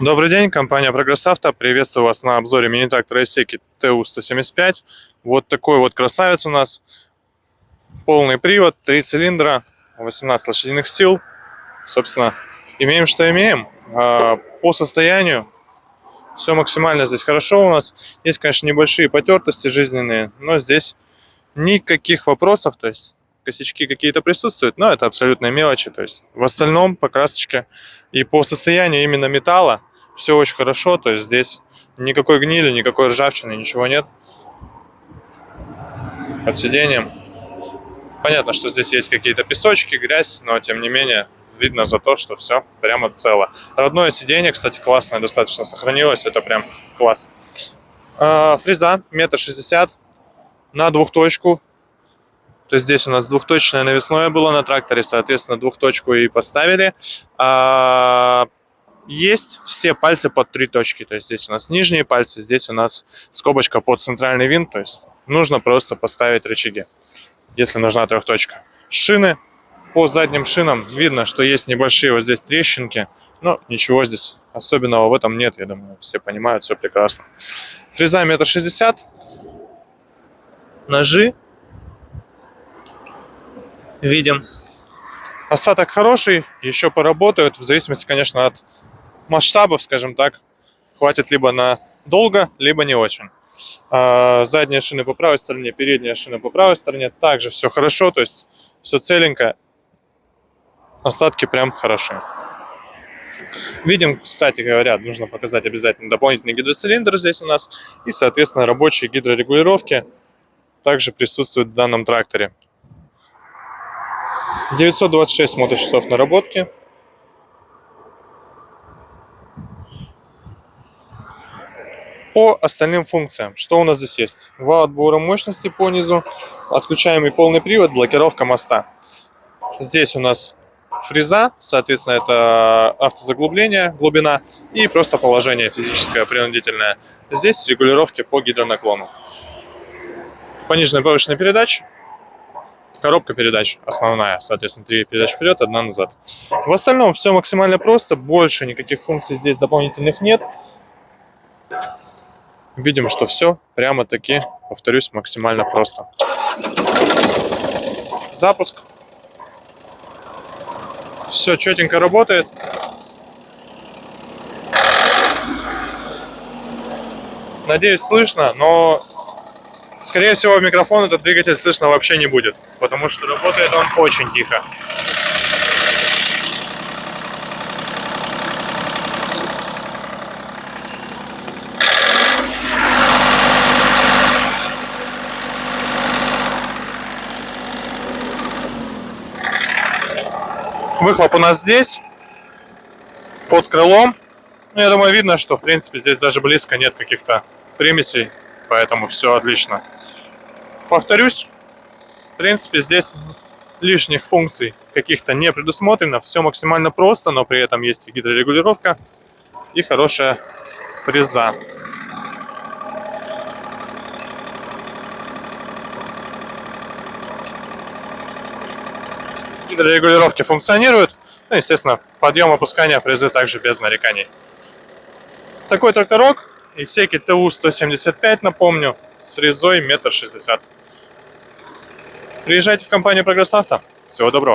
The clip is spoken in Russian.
Добрый день, компания Прогресс Авто. Приветствую вас на обзоре мини-трактора Исеки ТУ-175. Вот такой вот красавец у нас. Полный привод, 3 цилиндра, 18 лошадиных сил. Собственно, имеем, что имеем. По состоянию все максимально здесь хорошо у нас. Есть, конечно, небольшие потертости жизненные, но здесь никаких вопросов. То есть косячки какие-то присутствуют, но это абсолютно мелочи. То есть в остальном по красочке и по состоянию именно металла все очень хорошо. То есть здесь никакой гнили, никакой ржавчины, ничего нет. Под сиденьем понятно, что здесь есть какие-то песочки, грязь, но тем не менее видно за то, что все прямо цело. Родное сиденье, кстати, классное, достаточно сохранилось, это прям класс. Фреза 1,60 м на двухточку. То есть здесь у нас двухточное навесное было на тракторе, соответственно, двухточку и поставили. Есть все пальцы под 3 точки. То есть здесь у нас нижние пальцы, здесь у нас скобочка под центральный винт. То есть нужно просто поставить рычаги, если нужна трехточка. Шины. По задним шинам видно, что есть небольшие вот здесь трещинки. Но ничего здесь особенного в этом нет. Я думаю, все понимают, все прекрасно. Фреза 1,60 м. Ножи видим. Остаток хороший, еще поработают. В зависимости, конечно, от масштабов, скажем так. Хватит либо на долго, либо не очень. Задние шины по правой стороне, передняя шина по правой стороне. Также все хорошо, то есть все целенько. Остатки прям хорошие. Видим, кстати говоря, нужно показать обязательно дополнительный гидроцилиндр здесь у нас. И, соответственно, рабочие гидрорегулировки также присутствуют в данном тракторе. 926 моточасов наработки. По остальным функциям, что у нас здесь есть? Вал отбора мощности по низу, отключаемый полный привод, блокировка моста. Здесь у нас фреза, соответственно, это автозаглубление, глубина и просто положение физическое, принудительное. Здесь регулировки по гидронаклону. Пониженная повышенная передач, коробка передач основная, соответственно, 3 передачи вперед, 1 назад. В остальном все максимально просто, больше никаких функций здесь дополнительных нет. Видим, что все прямо-таки, повторюсь, максимально просто. Запуск. Все четенько работает. Надеюсь, слышно, но, скорее всего, в микрофон этот двигатель слышно вообще не будет, потому что работает он очень тихо. Выхлоп у нас здесь, под крылом. Ну, я думаю, видно, что, в принципе, здесь даже близко нет каких-то примесей, поэтому все отлично. Повторюсь, в принципе, здесь лишних функций каких-то не предусмотрено. Все максимально просто, но при этом есть и гидрорегулировка, и хорошая фреза. Гидрорегулировки функционируют. Ну, естественно, подъем опускания фрезы также без нареканий. Такой тракторок Исеки ТУ-175, напомню, с фрезой 1,60 м. Приезжайте в компанию Прогресс Авто. Всего доброго.